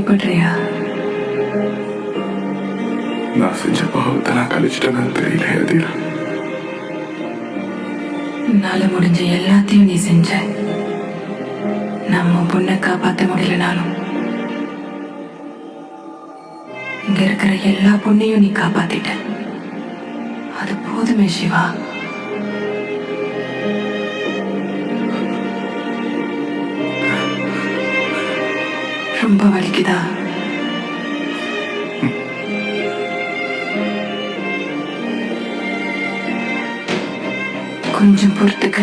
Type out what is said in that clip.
பயப்படுறியா? நான் செஞ்ச பாவத்தை நான் கழிச்சிட்டேன்னு தெரியல எதிரா. உன்னால முடிஞ்ச எல்லாத்தையும் நீ செஞ்ச. நம்ம பொண்ணை காப்பாற்ற முடியலனாலும் இங்க இருக்கிற எல்லா பொண்ணையும் நீ காப்பாத்திட்ட. அது போதுமே சிவா. ரொம்ப வலிக்குதா? கொஞ்சம் பொறுத்துக்க.